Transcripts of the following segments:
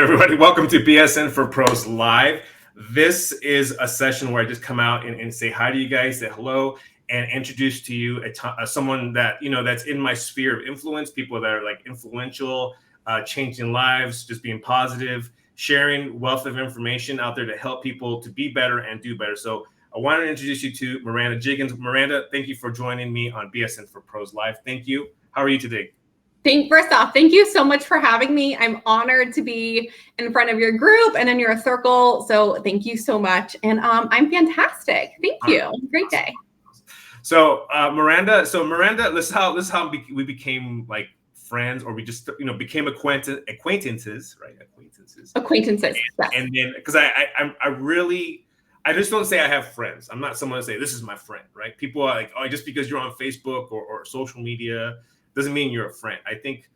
everybody. Welcome to BSN for Pros Live. This is a session where I just come out and say hi to you guys, say hello, and introduce to you someone that, that's in my sphere of influence, people that are like influential, changing lives, just being positive, sharing wealth of information out there to help people to be better and do better. So I wanted to introduce you to Miranda Jiggins. Miranda, thank you for joining me on BSN for Pros Live. Thank you. How are you today? First off, thank you so much for having me. I'm honored to be in front of your group and in your circle. So thank you so much. And I'm fantastic. Thank you. Great day. So Miranda, this is how we became like friends, or we just became acquaintances, right? Acquaintances. Yes. And then because I just don't say I have friends. I'm not someone to say this is my friend, right? People are like, oh, just because you're on Facebook or social media doesn't mean you're a friend. I think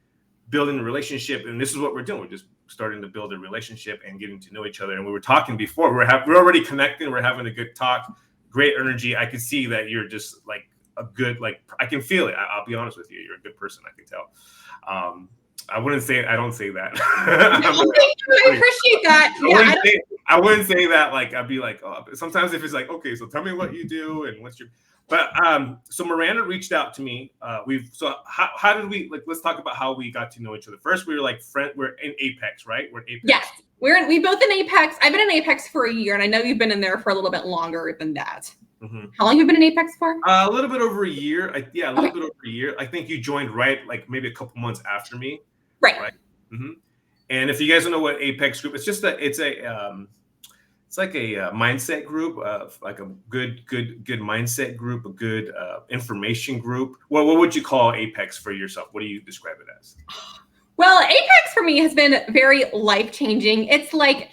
building a relationship, and this is what we're doing. We're just starting to build a relationship and getting to know each other. And we were talking before. We're already connecting. We're having a good talk. Great energy. I can see that you're just like a good, I can feel it. I'll be honest with you. You're a good person. I can tell. I don't say that. I appreciate that. I wouldn't say that. Like, I'd be like, oh, sometimes if it's like, okay, so tell me what you do and what's your. But so Miranda reached out to me. How did we let's talk about how we got to know each other. First, we were like friends. We're in Apex, right? We're in Apex. Yes, we both in Apex. I've been in Apex for a year, and I know you've been in there for a little bit longer than that. Mm-hmm. How long have you been in Apex for? A little bit over a year. A little bit over a year. I think you joined maybe a couple months after me. Right. Mm-hmm. And if you guys don't know what Apex Group, it's like a mindset group, like a good mindset group, a good information group. What would you call Apex for yourself? What do you describe it as? Well, Apex for me has been very life-changing. I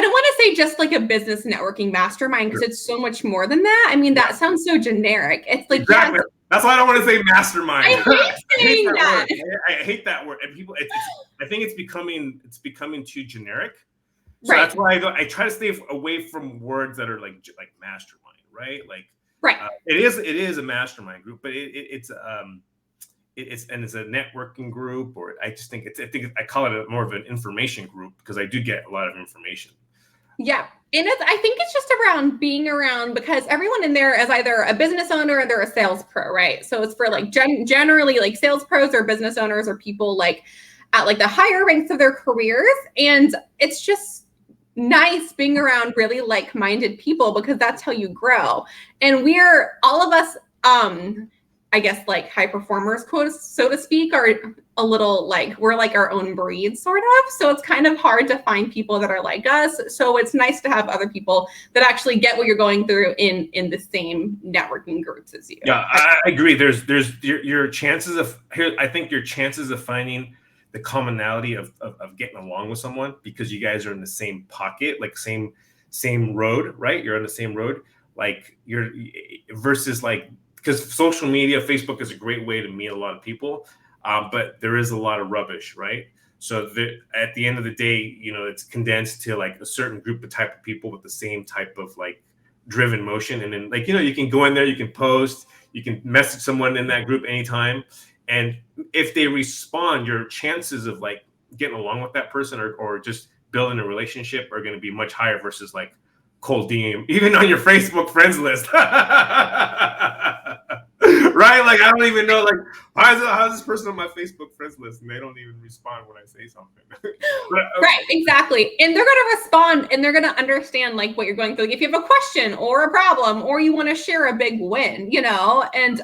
don't want to say just like a business networking mastermind, because it's so much more than that. I mean, that sounds so generic. It's like, exactly. That's why I don't want to say mastermind. I hate saying that. I hate that word. And people, I think it's becoming too generic. So right. That's why I try to stay away from words that are like mastermind, right? Right. It is a mastermind group, but it's a networking group, or I call it more of an information group, because I do get a lot of information. Yeah. And I think it's just around being around, because everyone in there is either a business owner or they're a sales pro, right? So it's for generally like sales pros or business owners or people at the higher ranks of their careers. And it's just nice being around really like-minded people, because that's how you grow. And we're all of us, I guess high performers, so to speak, are a little we're like our own breed, sort of. So it's kind of hard to find people that are like us. So it's nice to have other people that actually get what you're going through in the same networking groups as you. Yeah, I agree. There's your chances of I think your chances of finding the commonality of getting along with someone, because you guys are in the same pocket, same road, right? You're on the same road, you're versus because social media, Facebook is a great way to meet a lot of people, but there is a lot of rubbish, right? So at the end of the day, it's condensed to a certain group of type of people with the same type of driven motion. And then you can go in there, you can post, you can message someone in that group anytime. And if they respond, your chances of getting along with that person or just building a relationship are going to be much higher versus cold DM, even on your Facebook friends list. Right? I don't even know, how's this person on my Facebook friends list and they don't even respond when I say something. Right, exactly. And they're going to respond and they're going to understand what you're going through. If you have a question or a problem, or you want to share a big win, and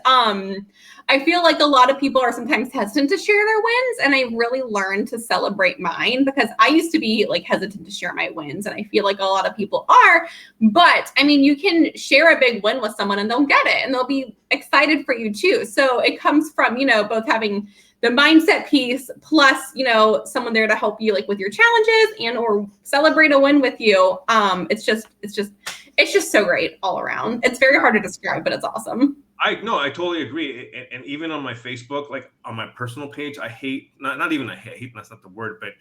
I feel like a lot of people are sometimes hesitant to share their wins, and I really learned to celebrate mine, because I used to be hesitant to share my wins, and I feel like a lot of people are. But I mean, you can share a big win with someone and they'll get it and they'll be excited for you too. So it comes from, both having the mindset piece plus, someone there to help you with your challenges and or celebrate a win with you. It's just so great all around. It's very hard to describe, but it's awesome. I totally agree. And even on my Facebook, on my personal page, I hate, not even I hate, that's not the word, but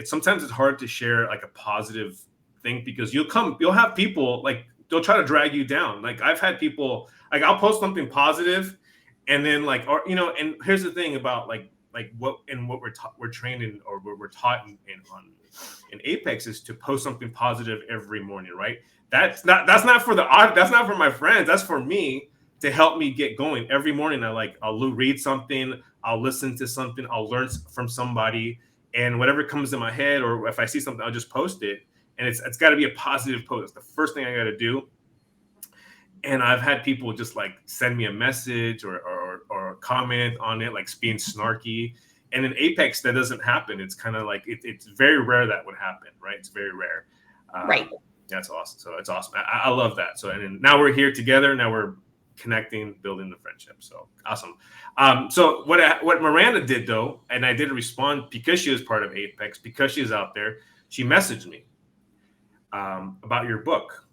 sometimes it's hard to share a positive thing, because you'll have people they'll try to drag you down. I've had people, I'll post something positive and then and here's the thing about like what we're trained in, or what we're taught in Apex, is to post something positive every morning, right? That's not for my friends. That's for me, to help me get going every morning. I'll read something, I'll listen to something, I'll learn from somebody, and whatever comes in my head, or if I see something, I'll just post it. And it's got to be a positive post. The first thing I got to do. And I've had people just like send me a message or comment on it, like being snarky. And in Apex, that doesn't happen. It's kind of like it's very rare that would happen, right? It's very rare. Right. That's awesome. So it's awesome. I love that. So, and then now we're here together. Now we're connecting, building the friendship. So awesome. So what Miranda did though, and I did respond because she was part of Apex, because she's out there. She messaged me about your book.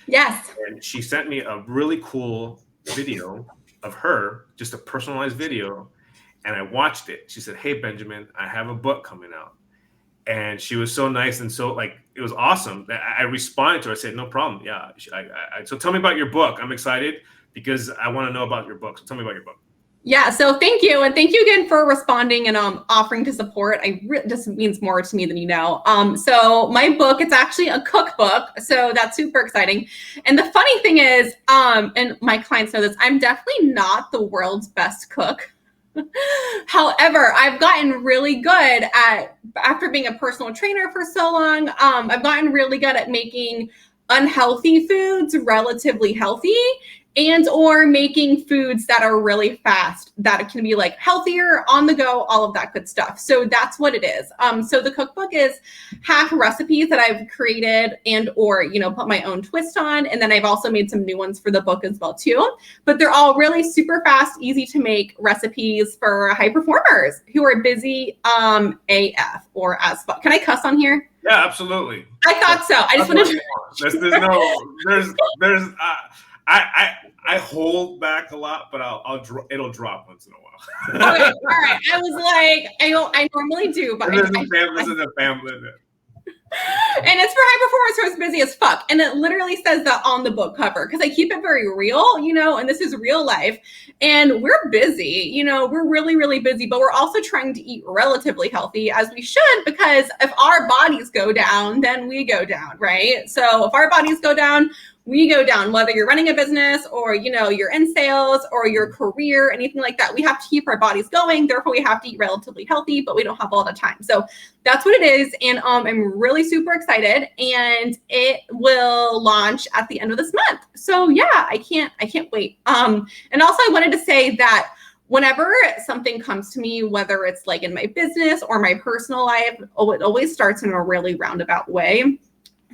Yes. And she sent me a really cool video of her, just a personalized video. And I watched it. She said, "Hey, Benjamin, I have a book coming out." And she was so nice. And so like, it was awesome. I responded to her. I said, "No problem. Yeah. So tell me about your book. I'm excited because I want to know about your book. So tell me about your book." Yeah, so thank you. And thank you again for responding and offering to support. This means more to me than you know. So my book, it's actually a cookbook. So that's super exciting. And the funny thing is, and my clients know this, I'm definitely not the world's best cook. However, I've gotten really good at, after being a personal trainer for so long, I've gotten really good at making unhealthy foods relatively healthy, and or making foods that are really fast, that can be like healthier, on the go, all of that good stuff. So that's what it is. So the cookbook is half recipes that I've created and or, put my own twist on. And then I've also made some new ones for the book as well too. But they're all really super fast, easy to make recipes for high performers who are busy AF or as fuck. Can I cuss on here? Yeah, absolutely. I thought so. I just wanted to. I hold back a lot, but it'll drop once in a while. Okay, all right. I was like, I normally do, but this is a family. And it's for high performers who is busy as fuck. And it literally says that on the book cover, because I keep it very real, and this is real life. And we're busy, we're really, really busy, but we're also trying to eat relatively healthy, as we should, because if our bodies go down, then we go down, right? So if our bodies go down, we go down, whether you're running a business or, you're in sales or your career, anything like that. We have to keep our bodies going. Therefore, we have to eat relatively healthy, but we don't have all the time. So that's what it is. And I'm really super excited, and it will launch at the end of this month. So yeah, I can't wait. And also I wanted to say that whenever something comes to me, whether it's like in my business or my personal life, it always starts in a really roundabout way.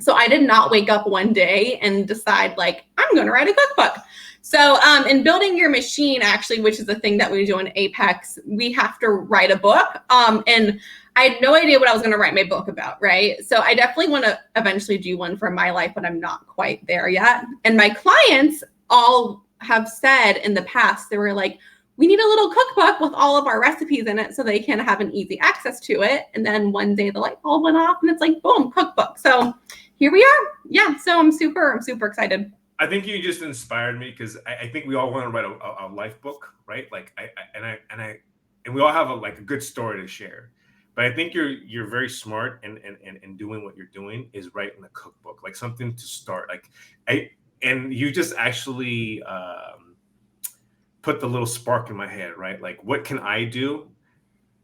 So I did not wake up one day and decide like, I'm going to write a cookbook. So in building your machine, actually, which is the thing that we do in Apex, we have to write a book. And I had no idea what I was going to write my book about, right? So I definitely want to eventually do one for my life, but I'm not quite there yet. And my clients all have said in the past, they were like, we need a little cookbook with all of our recipes in it so they can have an easy access to it. And then one day the light bulb went off and it's like, boom, cookbook. So here we are. Yeah. So I'm super excited. I think you just inspired me, because I think we all want to write a life book, right? Like and we all have a good story to share. But I think you're very smart, and doing what you're doing is writing a cookbook, like something to start. And you just actually put the little spark in my head, right? Like, what can I do?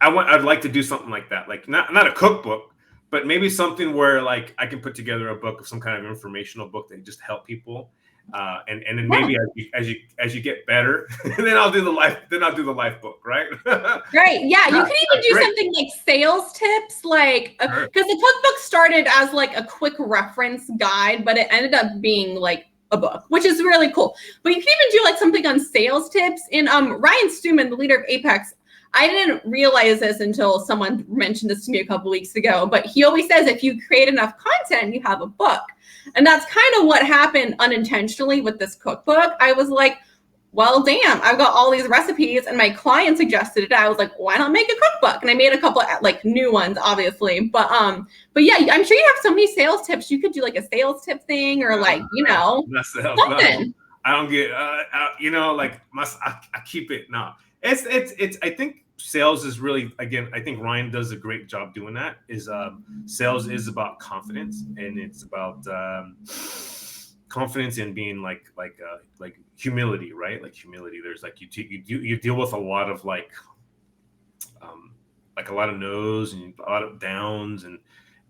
I'd like to do something like that, like not a cookbook, but maybe something where like I can put together a book of some kind of informational book that just help people, and then maybe as you get better, then I'll do the life book, right? Right. Yeah, you could even do something like sales tips, like because the cookbook started as like a quick reference guide, but it ended up being like a book, which is really cool. But you can even do like something on sales tips. And Ryan Stewman, the leader of Apex, I didn't realize this until someone mentioned this to me a couple weeks ago, but he always says if you create enough content, you have a book. And that's kind of what happened unintentionally with this cookbook. I was like, well, damn, I've got all these recipes, and my client suggested it. I was like, why not make a cookbook? And I made a couple like new ones, obviously. But yeah, I'm sure you have so many sales tips. You could do like a sales tip thing, or like, something. I don't get, like I keep it. No, it's. I think sales is really, again, I think Ryan does a great job doing that. Is sales is about confidence, and it's about confidence in being like humility, right? Like humility. There's like you deal with a lot of like a lot of no's and a lot of downs, and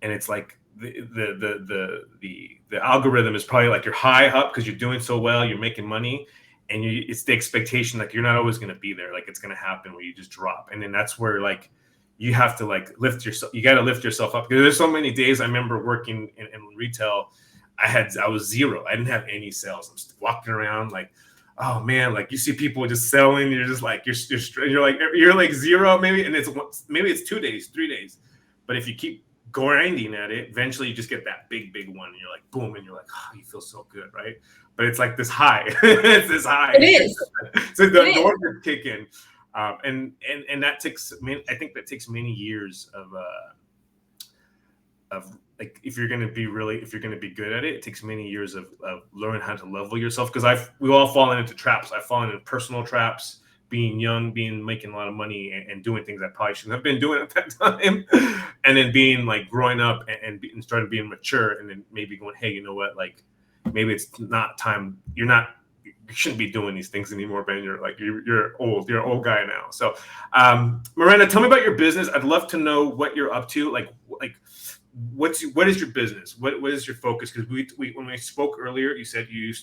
it's like the algorithm is probably like you're high up because you're doing so well, you're making money, and it's the expectation like you're not always going to be there, like it's going to happen where you just drop, and then that's where like you have to like lift yourself. You got to lift yourself up, because there's so many days I remember working in retail. I was zero. I didn't have any sales. I'm just walking around like, oh man, like you see people just selling. You're just like you're like zero maybe, and it's 2 days, 3 days, but if you keep grinding at it, eventually you just get that big one, and you're like boom, and you're like, oh, you feel so good, right? But it's like this high. It's this high. It is. So the endorphins kick in, and that takes. I think that takes many years of like if you're going to be good at it, it takes many years of learning how to level yourself. Because we all fallen into traps. I've fallen into personal traps, being young, making a lot of money, and doing things I probably shouldn't have been doing at that time, and then being like growing up and starting being mature, and then maybe going, hey, you know what, like maybe it's not time. You shouldn't be doing these things anymore, Ben. You're old. You're an old guy now. So, Miranda, tell me about your business. I'd love to know what you're up to. Like what is your business? What is your focus? Because when we spoke earlier, you said you've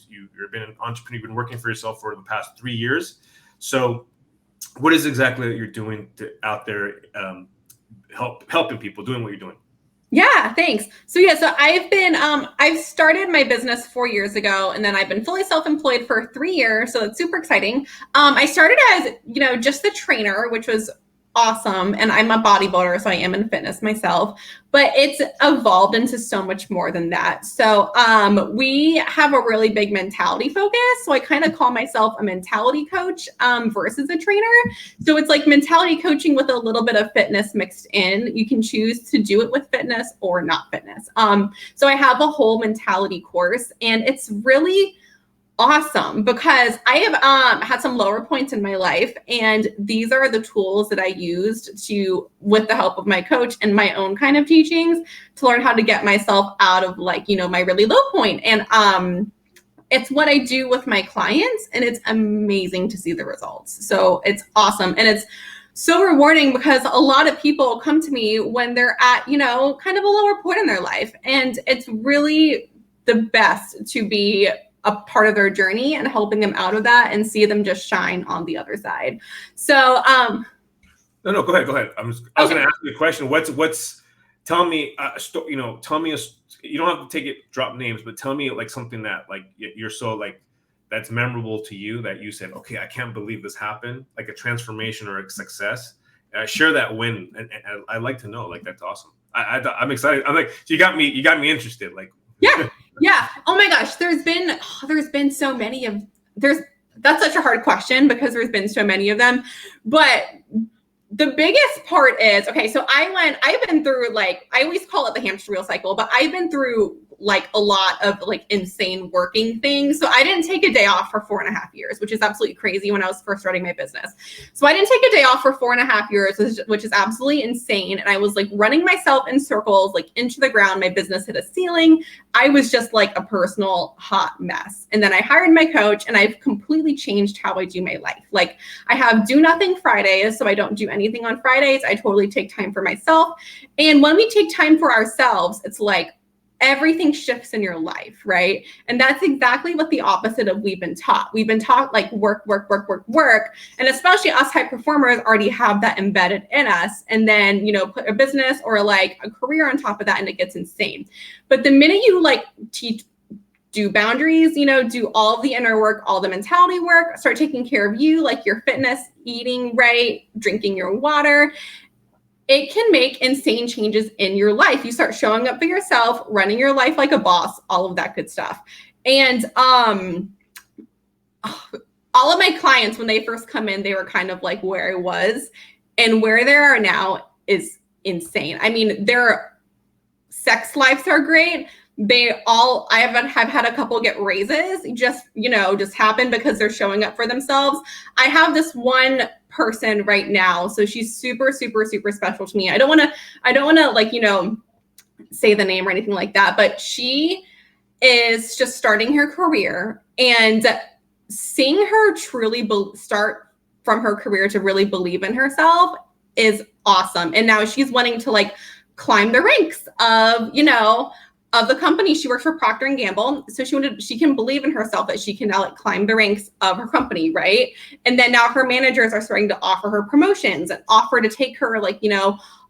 been an entrepreneur, you've been working for yourself for the past 3 years. So what is exactly that you're doing out there, helping people, doing what you're doing? Yeah, thanks. So I've started my business 4 years ago, and then I've been fully self-employed for 3 years. So it's super exciting. I started as, just the trainer, which was awesome. And I'm a bodybuilder, so I am in fitness myself, but it's evolved into so much more than that. So we have a really big mentality focus. So I kind of call myself a mentality coach versus a trainer. So it's like mentality coaching with a little bit of fitness mixed in. You can choose to do it with fitness or not fitness. So I have a whole mentality course, and it's really awesome because I have had some lower points in my life, and these are the tools that I used with the help of my coach and my own kind of teachings, to learn how to get myself out of my really low point. And it's what I do with my clients, and it's amazing to see the results. So it's awesome. And it's so rewarding because a lot of people come to me when they're at, kind of a lower point in their life. And it's really the best to be a part of their journey and helping them out of that and see them just shine on the other side. So, no, go ahead. I was going to ask you a question. Tell me, you don't have to drop names, but tell me like something that like you're so like, that's memorable to you that you said, okay, I can't believe this happened, like a transformation or a success. Share that win. And I'd like to know, like, that's awesome. I'm excited. I'm like, so you got me interested. Like, yeah. Yeah. Oh my gosh. There's been so many that's such a hard question because there's been so many of them, but the biggest part is, okay, so I've been through, like, I always call it the hamster wheel cycle, but I've been through like a lot of like insane working things. So I didn't take a day off for 4.5 years, which is absolutely crazy when I was first starting my business. So I didn't take a day off for 4.5 years, which is absolutely insane. And I was like running myself in circles, like into the ground. My business hit a ceiling. I was just like a personal hot mess. And then I hired my coach, and I've completely changed how I do my life. Like, I have do nothing Fridays. So I don't do anything on Fridays. I totally take time for myself. And when we take time for ourselves, it's like everything shifts in your life, right? And that's exactly what the opposite of we've been taught. We've been taught like work. And especially us high performers already have that embedded in us. And then, put a business or like a career on top of that, and it gets insane. But the minute you like do boundaries, do all the inner work, all the mentality work, start taking care of you, like your fitness, eating right, drinking your water, it can make insane changes in your life. You start showing up for yourself, running your life like a boss, all of that good stuff. And all of my clients, when they first come in, they were kind of like where I was, and where they are now is insane. I mean, their sex lives are great. I have had a couple get raises, just, just happen because they're showing up for themselves. I have this one person right now, so she's super, super, super special to me. I don't want to like, say the name or anything like that, but she is just starting her career, and seeing her truly start from her career to really believe in herself is awesome. And now she's wanting to like climb the ranks of, of the company. She works for Procter and Gamble. So she can believe in herself that she can now like climb the ranks of her company, right? And then now her managers are starting to offer her promotions and offer to take her like,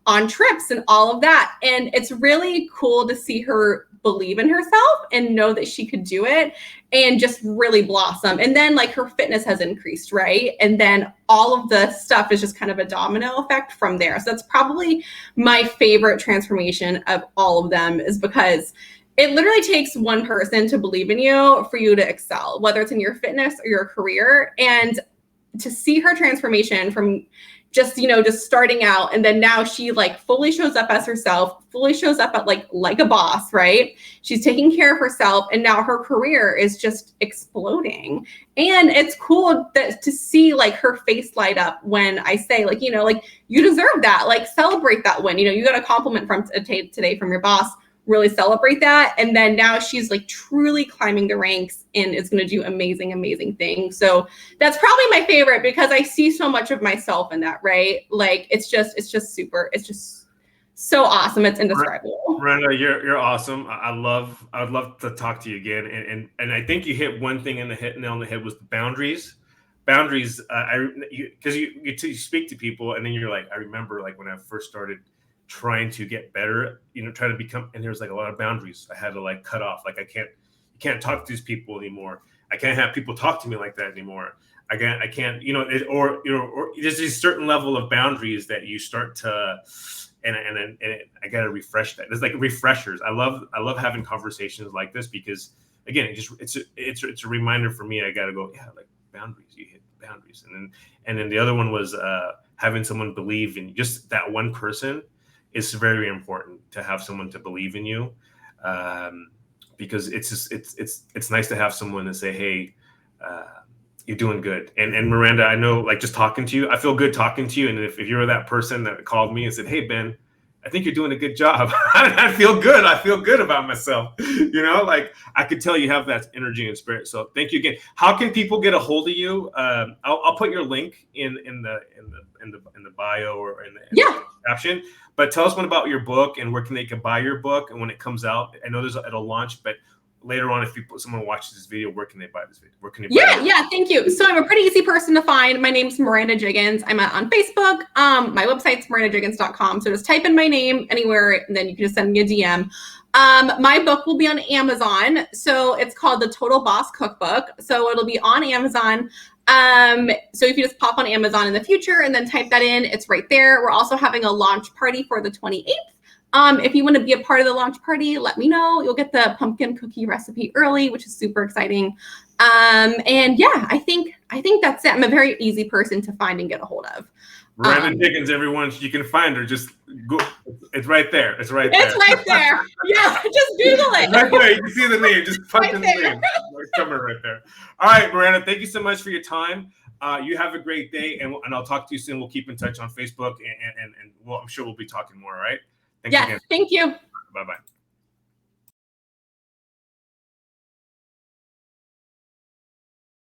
on trips and all of that. And it's really cool to see her believe in herself and know that she could do it and just really blossom. And then like her fitness has increased, right? And then all of the stuff is just kind of a domino effect from there. So that's probably my favorite transformation of all of them, is because it literally takes one person to believe in you for you to excel, whether it's in your fitness or your career. And to see her transformation from just starting out, and then now she like fully shows up as herself, fully shows up at like a boss, right? She's taking care of herself, and now her career is just exploding. And it's cool to see like her face light up when I say like, like you deserve that, like celebrate that win. You got a compliment from today from your boss, really celebrate that. And then now she's like truly climbing the ranks and is going to do amazing, amazing things. So that's probably my favorite, because I see so much of myself in that, right? Like it's just super, it's just so awesome. It's indescribable. Miranda, you're awesome. I'd love to talk to you again. And I think you hit one thing nail on the head was the boundaries. Boundaries, because you speak to people and then you're like, I remember like when I first started trying to get better, trying to become, and there's like a lot of boundaries I had to like cut off. Like you can't talk to these people anymore. I can't have people talk to me like that anymore. I can't, or there's a certain level of boundaries that you start to, and I got to refresh that. There's like refreshers. I love having conversations like this, because again, it's a reminder for me. I got to go, yeah, like boundaries, you hit boundaries. And then the other one was having someone believe in just that one person. It's very important to have someone to believe in you, because it's nice to have someone to say, hey, you're doing good. And Miranda, I know, like just talking to you, I feel good talking to you. And if you're that person that called me and said, hey, Ben, I think you're doing a good job. I feel good. I feel good about myself. Like I could tell you have that energy and spirit. So thank you again. How can people get a hold of you? I'll put your link in the bio or in the caption. But tell us more about your book and where they can buy your book and when it comes out. I know it'll launch, but later on, if someone watches this video, where can they buy this video? Where can they buy it? Thank you. So I'm a pretty easy person to find. My name's Miranda Jiggins. I'm on Facebook. My website's mirandajiggins.com. So just type in my name anywhere, and then you can just send me a DM. My book will be on Amazon. So it's called The Total Boss Cookbook. So it'll be on Amazon. So if you just pop on Amazon in the future and then type that in, it's right there. We're also having a launch party for the 28th. If you want to be a part of the launch party, let me know. You'll get the pumpkin cookie recipe early, which is super exciting. And yeah, I think that's it. I'm a very easy person to find and get a hold of. Miranda Jiggins, everyone, you can find her. Just go. It's right there. It's right there. It's right there. Yeah, just Google it. Right there. You can see the name. Just punch in the name. It's coming right there. All right, Miranda, thank you so much for your time. You have a great day, and I'll talk to you soon. We'll keep in touch on Facebook, and well, I'm sure we'll be talking more. All right. Thanks again. Thank you. Bye-bye.